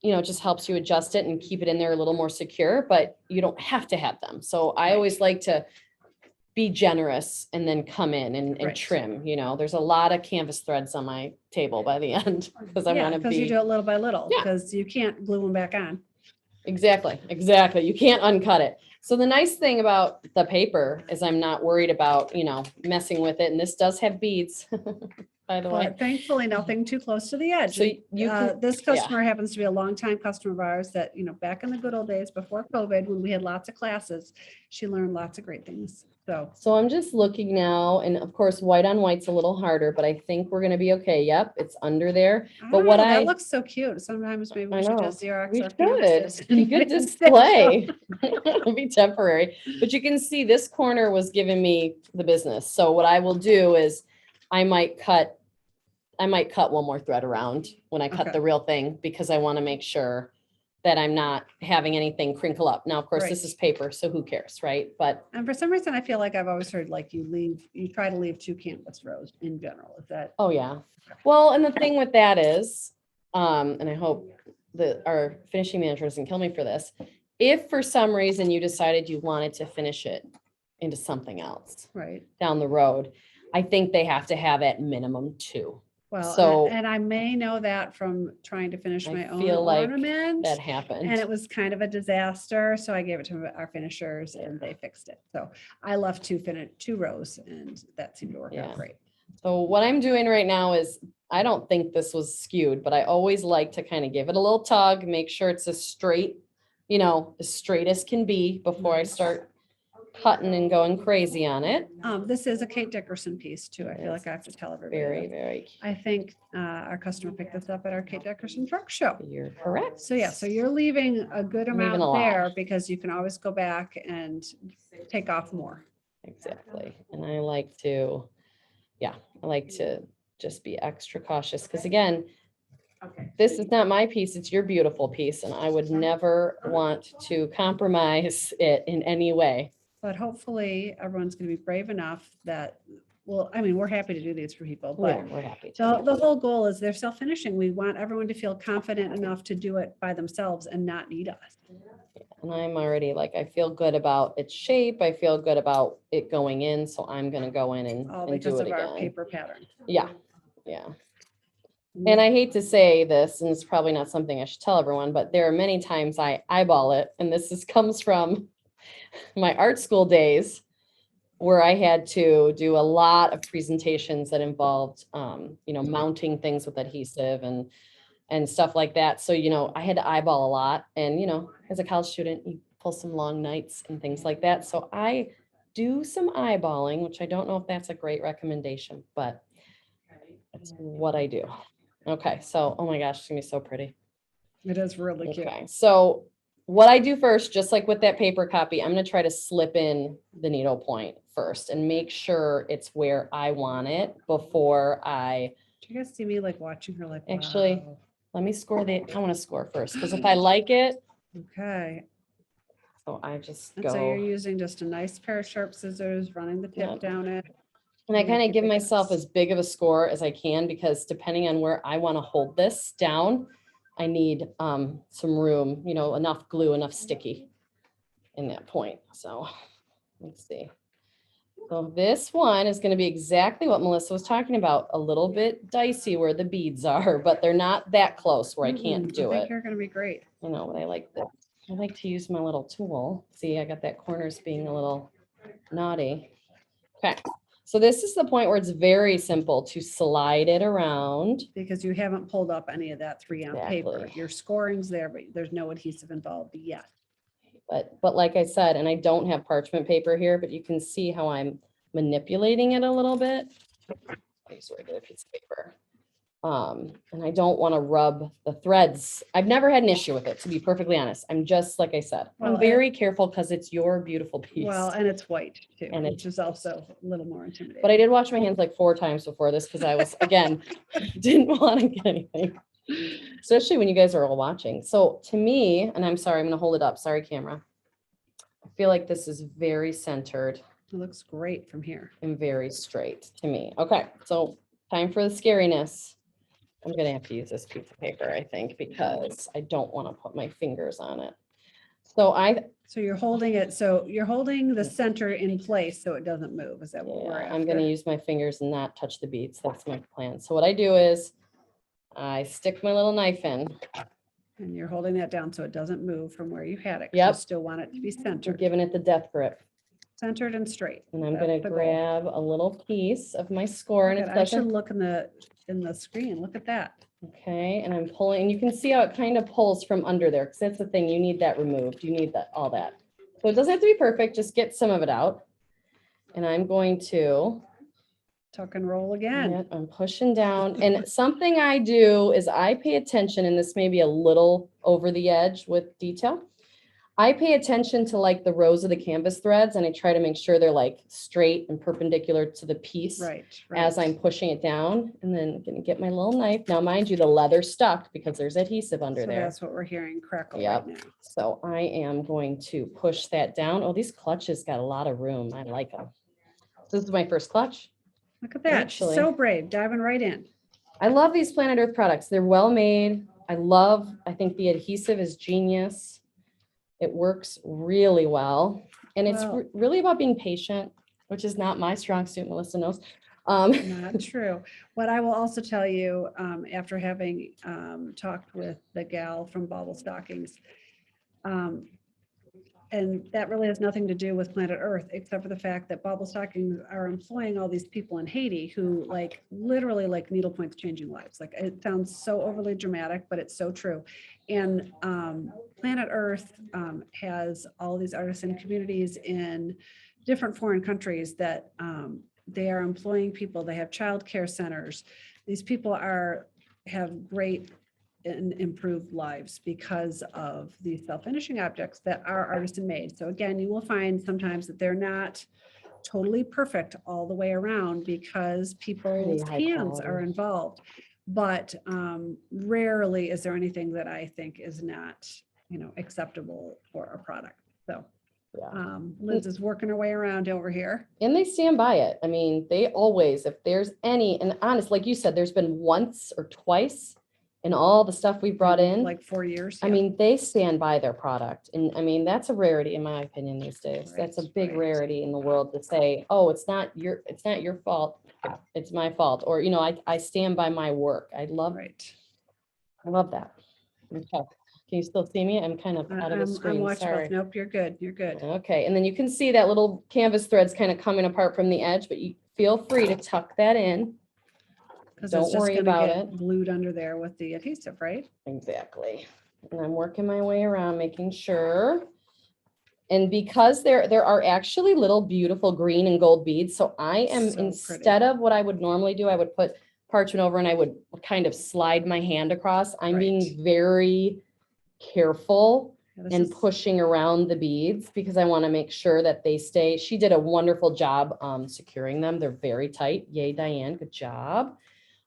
It just helps you adjust it and keep it in there a little more secure, but you don't have to have them. So I always like to be generous and then come in and Right. trim. There's a lot of canvas threads on my table by the end because I want to because you be do it little by little, Yeah. because you can't glue them back on. exactly. You can't uncut it. So the nice thing about the paper is I'm not worried about, messing with it. And this does have beads, by the way. But thankfully, nothing too close to the edge. So you can, This customer happens to be a longtime customer of ours that, back in the good old days before COVID, when we had lots of classes, she learned lots of great things. So I'm just looking now, and of course, white on white's a little harder, but I think we're gonna be okay. Yep, it's under there. But what that looks so cute. Sometimes maybe I we should know. just Xerox We our should. canvases. It'd be good display. It'll be temporary. But you can see this corner was giving me the business. So what I will do is I might cut one more thread around when I cut Okay. the real thing because I want to make sure that I'm not having anything crinkle up. Now, of course, this Right. is paper, so who cares, right? But And for some reason, I feel like I've always heard like you try to leave 2 canvas rows in general. Is that? oh yeah. Well, and the thing with that is, and I hope that our finishing manager doesn't kill me for this. If for some reason you decided you wanted to finish it into something else Right. down the road, I think they have to have at minimum 2. Well, So- and I may know that from trying to finish I my own feel like ornament. That happened. And it was kind of a disaster. So I gave it to our finishers and they fixed it. So I left 2 rows and that seemed to work Yeah. out great. So what I'm doing right now is, I don't think this was skewed, but I always like to kind of give it a little tug, make sure it's as straight, as straight as can be before I start cutting and going crazy on it. This is a Kate Dickerson piece too. I feel like I have to tell everybody. Very, that. very, I think our customer picked this up at our Kate Dickerson truck show. you're correct. So yeah, so you're leaving a good Leaving amount a lot. there because you can always go back and take off more. Exactly. And I like to just be extra cautious because again, this is not my piece, it's your beautiful piece. And I would never want to compromise it in any way. But hopefully everyone's going to be brave enough that well, I mean, we're happy to do these for people, but We're happy to. so the whole goal is they're self-finishing. We want everyone to feel confident enough to do it by themselves and not need us. And I'm already like, I feel good about its shape. I feel good about it going in. So I'm going to go in All and do because it of our again. paper pattern. Yeah. Yeah. And I hate to say this, and it's probably not something I should tell everyone, but there are many times I eyeball it. And comes from my art school days where I had to do a lot of presentations that involved, mounting things with adhesive and stuff like that. So, I had to eyeball a lot. And, as a college student, you pull some long nights and things like that. So I do some eyeballing, which I don't know if that's a great recommendation, but it's what I do. Okay. So, oh my gosh, it's gonna be so pretty. It is really cute. Okay. So what I do first, just like with that paper copy, I'm going to try to slip in the needlepoint first and make sure it's where I want it before I Do you guys see me like watching her like, actually, wow. let me score I want to score first because if I like it, Okay. so I just And so you're go using just a nice pair of sharp scissors, running the tip Yep. down it. and I kind of make give it myself nice. as big of a score as I can because depending on where I want to hold this down, I need some room, enough glue, enough sticky in that point. So let's see. So this one is going to be exactly what Melissa was talking about, a little bit dicey where the beads are, but they're not that close where I can't I do think it. you're going to be great. But I like to use my little tool. See, I got that corners being a little naughty. Okay. So this is the point where it's very simple to slide it around. Because you haven't pulled up any of that 3 on paper. Exactly. Your scoring's there, but there's no adhesive involved yet. But like I said, and I don't have parchment paper here, but you can see how I'm manipulating it a little bit. I use a regular piece of paper. And I don't want to rub the threads. I've never had an issue with it, to be perfectly honest. I'm just, like I said, Well, I'm very careful because it's your beautiful piece. Well, and it's white too, And which is also a little more intimidating. But I did wash my hands like 4 times before this because I was, again, didn't want to get anything, especially when you guys are all watching. So to me, and I'm sorry, I'm going to hold it up. Sorry, camera. I feel like this is very centered It looks great from here. and very straight to me. Okay, so time for the scariness. I'm going to have to use this piece of paper, I think, because I don't want to put my fingers on it. So you're holding it, so you're holding the center in place so it doesn't move. Is that what we're after? I'm going to use my fingers and not touch the beads. That's my plan. So what I do is I stick my little knife in. And you're holding that down so it doesn't move from where you had it. 'Cause Yep. You still want it to be I'm centered, giving it the death grip. centered and straight. And I'm That's going the to goal. grab a little piece of my score. And Look it at- I should doesn't. look in the screen. Look at that. Okay, and I'm pulling, and you can see how it kind of pulls from under there, because that's the thing, you need that removed, you need that, all that. So it doesn't have to be perfect, just get some of it out. And I'm going to, Tuck and roll again. I'm pushing down, and something I do is I pay attention, and this may be a little over the edge with detail. I pay attention to like the rows of the canvas threads, and I try to make sure they're like straight and perpendicular to the piece. Right. As I'm pushing it down, and then I'm gonna get my little knife. Now, mind you, the leather stuck because there's adhesive under So there. that's what we're hearing crackle Yep. right now. So I am going to push that down. Oh, these clutches got a lot of room. I like them. This is my first clutch. Look at that. She's Actually. so brave, diving right in. I love these Planet Earth products. They're well made. I think the adhesive is genius. It works really well. And it's Well- really about being patient, which is not my strong suit, Melissa knows. Not true. What I will also tell you, after having talked with the gal from Bauble Stockings, and that really has nothing to do with Planet Earth, except for the fact that Bauble Stockings are employing all these people in Haiti who like literally like needlepoint's changing lives. Like it sounds so overly dramatic, but it's so true. And Planet Earth has all these artisan communities in different foreign countries that they are employing people. They have childcare centers. These people have great and improved lives because of these self-finishing objects that are artisan made. So again, you will find sometimes that they're not totally perfect all the way around because people's high hands are quality. involved. But rarely is there anything that I think is not, acceptable for a product. So Yeah. Liz is working her way around over here. And they stand by it. I mean, they always, if there's any, and honest, like you said, there's been once or twice in all the stuff we brought in. Like 4 years. I mean, they stand by their product. And I mean, that's a rarity in my opinion these days. That's a big rarity in the world to say, oh, it's not your fault. It's my fault. Or, you know, I stand by my work. I love that. Okay. Can you still see me? I'm kind of out of the I'm screen. watching both. Sorry. Nope, you're good. You're good. Okay. And then you can see that little canvas threads kind of coming apart from the edge, but you feel free to tuck that in. Don't worry about it. Glued under there with the adhesive, right? Exactly. And I'm working my way around, making sure. And because there are actually little beautiful green and gold beads. So I am, So instead of what I would normally do, I would put parchment over and I would kind of slide my hand across. I'm being very careful and pushing around the beads because I want to make sure that they stay. She did a wonderful job securing them. They're very tight. Yay, Diane. Good job.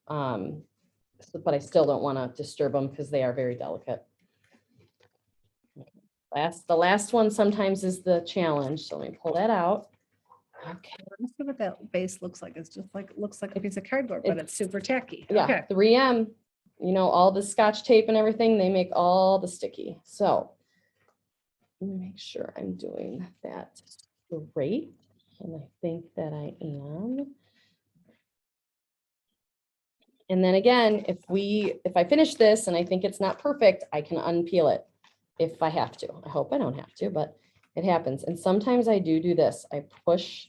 But I still don't want to disturb them because they are very delicate. The last one sometimes is the challenge. So let me pull that out. Okay. Let's see what that base looks like. It's just like, looks like a piece of cardboard, but it's super tacky. Yeah. Okay. 3M, you know, all the Scotch tape and everything, they make all the sticky. So let me make sure I'm doing that great. And I think that I am. And then again, if I finish this and I think it's not perfect, I can unpeel it if I have to. I hope I don't have to, but it happens. And sometimes I do this. I push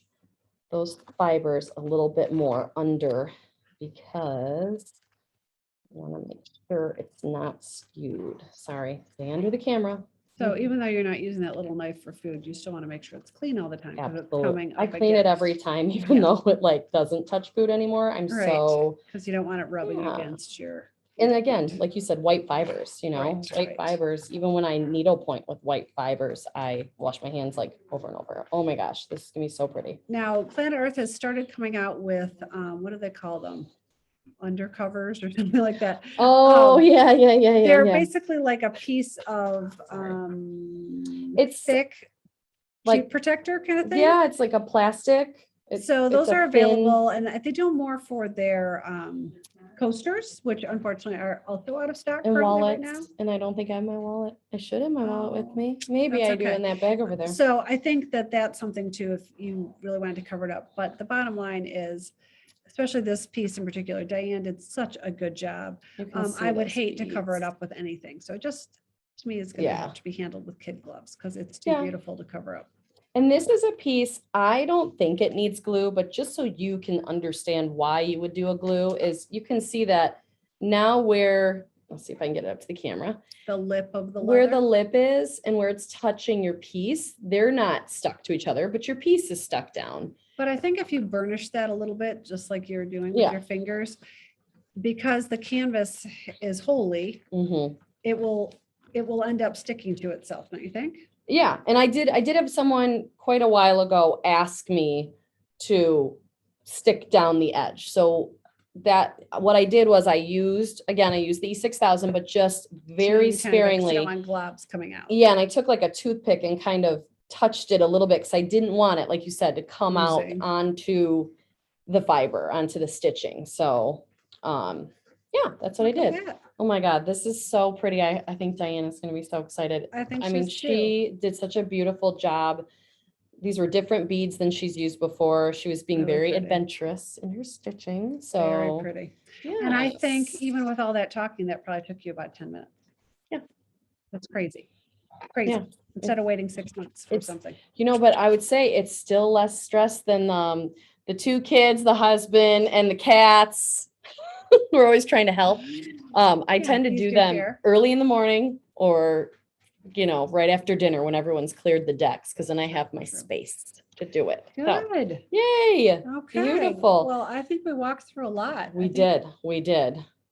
those fibers a little bit more under because I want to make sure it's not skewed. Sorry, stay under the camera. So even though you're not using that little knife for food, you still want to make sure it's clean all the time. Absolutely. I clean it every time, even though it like doesn't touch food anymore. I'm so, because you don't want it rubbing against your. And again, like you said, white fibers, you know, white fibers, even when I needlepoint with white fibers, I wash my hands like over and over. Oh my gosh, this is gonna be so pretty. Now, Planet Earth has started coming out with, what do they call them? Undercovers or something like that. Oh, yeah. They're basically like a piece of, it's thick, like sheet protector kind of thing. Yeah, it's like a plastic. So those are available and they do more for their, coasters, which unfortunately are also out of stock and right now. wallets. And I don't think I have my wallet. I should have my wallet with me. Maybe I do in that bag over there. So I think that that's something too, if you really wanted to cover it up. But the bottom line is, especially this piece in particular, Diane did such a good job. I would hate to cover it up with anything. So just to me, it's going to have to be handled with kid gloves because it's too beautiful to cover up. And this is a piece, I don't think it needs glue, but just so you can understand why you would do a glue is you can see that now where, let's see if I can get it up to the camera. The lip of the leather. Where the lip is and where it's touching your piece, they're not stuck to each other, but your piece is stuck down. But I think if you burnish that a little bit, just like you're doing with your fingers, because the canvas is holy, it will end up sticking to itself, don't you think? Yeah. And I did have someone quite a while ago ask me to stick down the edge. So that what I did was I used the E6000, but just very sparingly. You don't want globs coming out. Yeah. And I took like a toothpick and kind of touched it a little bit because I didn't want it, like you said, to come out onto the fiber, onto the stitching. So yeah, that's what I did. Oh my God, this is so pretty. I think Diana's going to be so excited. I mean, she did such a beautiful job. These were different beads than she's used before. She was being very adventurous in her stitching. So very pretty. Yes. And I think even with all that talking, that probably took you about 10 minutes. Yeah. That's crazy. Crazy. Yeah. Instead of waiting 6 months for something. You know, but I would say it's still less stress than the 2 kids, the husband, and the cats. We're always trying to help. I tend to do them early in the morning or, you know, right after dinner when everyone's cleared the decks, because then I have my space to do it. Good. So, yay. Okay. Beautiful. Well, I think we walked through a lot. We did. I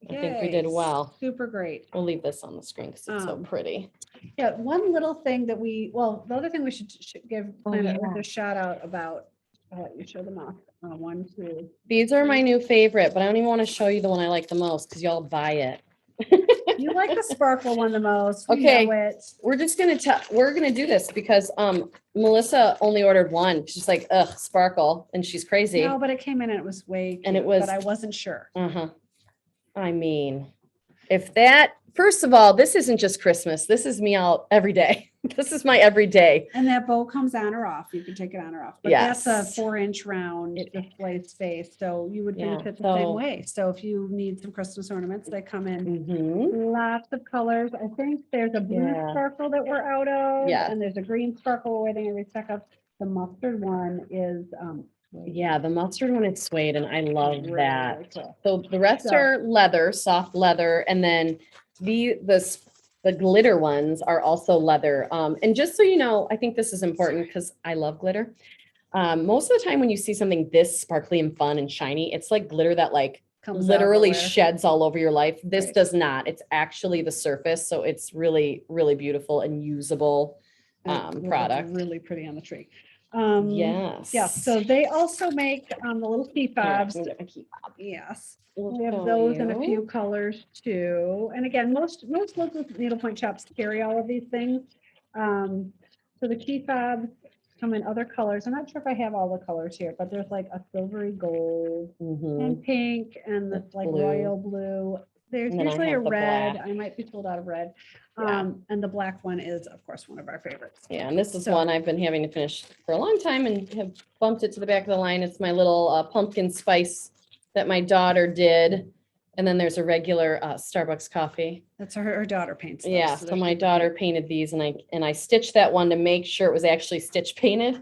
think we did well. Super great. We'll leave this on the screen because it's so pretty. Yeah. One little thing that the other thing we should give Planet Earth a shout out about, I'll let you show them off. 1, 2. These are my new favorite, but I don't even want to show you the one I like the most because y'all buy it. You like the sparkle one the most. We Okay. know it. We're just gonna we're gonna do this because Melissa only ordered one. She's like, ugh, sparkle, and she's crazy. No, but it came in and it was way And it cute, was- but I wasn't sure. Uh-huh. I mean, if that, first of all, this isn't just Christmas. This is me out every day. This is my everyday. And that bow comes on or off. You can take it on or off. But that's a Yes. 4-inch round display space. So you would finish Yeah, it the same so- way. So if you need some Christmas ornaments, they come in Mhm. lots of colors. I think there's a blue Yeah. sparkle that we're out of. Yeah. And there's a green sparkle we're waiting to restock of. The mustard one is Yeah, the mustard one is suede and I love really, that. really cool. So the rest So- are leather, soft leather, and then the glitter ones are also leather. And just so you know, I think this is important because I love glitter. Most of the time when you see something this sparkly and fun and shiny, it's like glitter that like Comes literally everywhere. sheds all over your life. This Right. does not. It's actually the surface, so it's really, really beautiful and usable And it looks product. really pretty on the tree. Yes. Yeah, so they also make the little key Here, I'm fobs. gonna get my key. Yes, We'll we have show those in a you. few colors too. And again, most local needlepoint shops carry all of these things. So the key fobs come in other colors. I'm not sure if I have all the colors here, but there's like a silvery gold Mhm. and pink and this With like blue. royal blue. There's And then I usually a have the red. black. I might be sold out of red. Yeah. And the black one is, of course, one of our favorites. Yeah, and this is So- one I've been having to finish for a long time and have bumped it to the back of the line. It's my little pumpkin spice that my daughter did. And then there's a regular Starbucks coffee. That's her daughter paints. those, Yeah, so so they're my super daughter cute. painted these and I stitched that one to make sure it was actually stitch painted.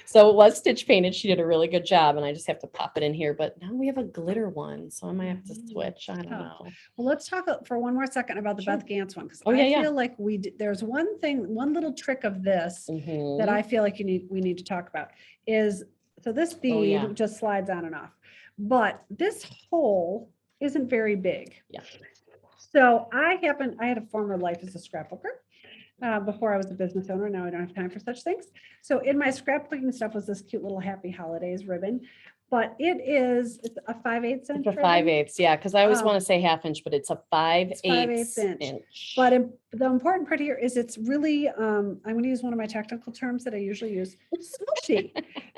So it was stitch painted. She did a really good job and I just have to pop it in here. But now we have a glitter one, so I might have to switch. I don't tough. know. Well, let's talk for one more second about the Sure. Beth Gantz one, because Oh, yeah, I yeah. feel like there's one thing, one little trick of this that Mhm. I feel like we need to talk about is, so this Oh, bead yeah. just slides on and off, but this hole isn't very big. Yeah. So I had a former life as a scrapbooker. Before I was a business owner. Now I don't have time for such things. So in my scrapbooking stuff was this cute little Happy Holidays ribbon, but it's a 5/8 inch. It's a ribbon. 5/8, yeah, because I always want Um, to say 1/2 inch, but it's a 5/8 5/8 inch. But the important part here is it's really, I'm going to use one of my technical terms that I usually use, smushy.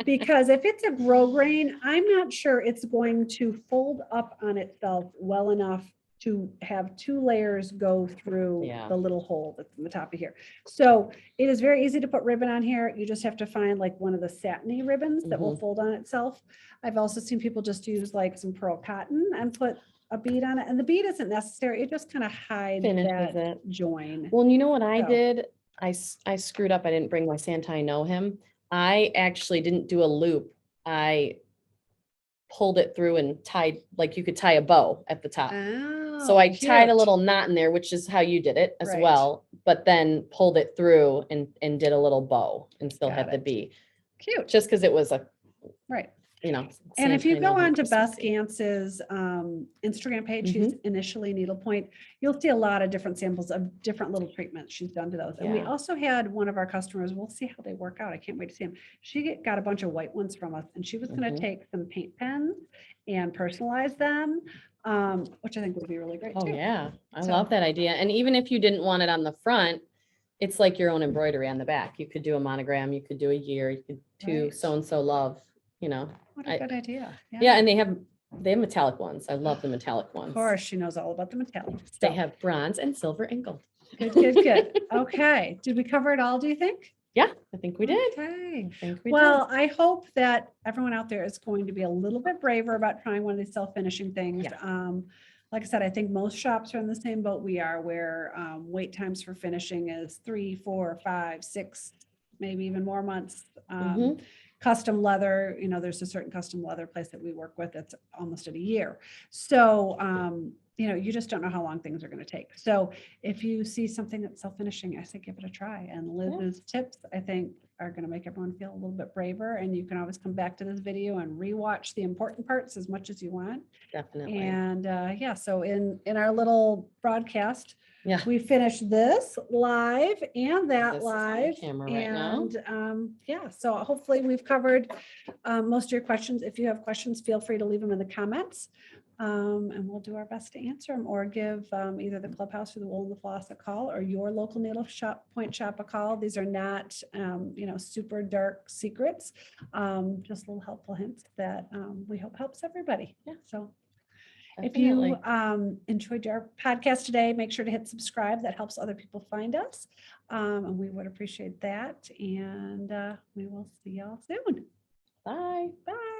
Because if it's a grosgrain, I'm not sure it's going to fold up on itself well enough to have 2 layers go through Yeah. the little hole that's in the top of here. So it is very easy to put ribbon on here. You just have to find like one of the satiny ribbons that will fold on itself. I've also seen people just use like some pearl cotton and put a bead on it, and the bead isn't necessary. It just kind of hides Finishes that it. join. Well, and you know what I So- did? I screwed up. I didn't bring my Santa I know him. I actually didn't do a loop. I pulled it through and tied, like you could tie a bow at the top. So I tied a cute. little knot in there, which is how you did it as Right. well, but then pulled it through and did a little bow and still Got had the it. bee, Cute, just because it was right. you know. And if Santa you I go know him on to Beth Christmassy. Gantz's Instagram page, she's initially Needlepoint, you'll see a lot of different samples of different little treatments she's done to those. And we Yeah. also had one of our customers, we'll see how they work out. I can't wait to see them. She got a bunch of white ones from us, and she was going to Mhm. take some paint pens and personalize them, which I think would be really great Oh, too. yeah. I So- love that idea. And even if you didn't want it on the front, it's like your own embroidery on the back. You could do a monogram, you could do a year, you could do Right. so-and-so love, you know. What a I- good idea. Yeah, and they have metallic ones. I love the metallic ones. Of course, she knows all about the metallic. They So, have bronze and silver and gold. good, good, good. Okay, did we cover it all, do you think? Yeah, I think we did. Okay. I think we Well, I hope that everyone out there is going to be a little bit braver about trying one of these self-finishing things. Like I said, I think most shops are in the same boat we are, where wait times for finishing is 3, 4, 5, 6, maybe even more months. Mhm. Custom leather, there's a certain custom leather place that we work with that's almost at a year. So, you just don't know how long things are going to take. So if you see something that's self-finishing, I say give it a try. And Liz's tips, I think, are going to make everyone feel a little bit braver. And you can always come back to this video and rewatch the important parts as much as you want. Definitely. And so in our little broadcast, Yeah. we finished this live and that This is my live. camera right now. And so hopefully we've covered most of your questions. If you have questions, feel free to leave them in the comments. And we'll do our best to answer them or give either the Clubhouse or the Wool and the Floss a call or your local Needlepoint shop a call. These are not, super dark secrets, just little helpful hints that we hope helps everybody. Yeah. So if you Definitely. enjoyed our podcast today, make sure to hit subscribe. That helps other people find us. And we would appreciate that. And we will see y'all soon. Bye. Bye.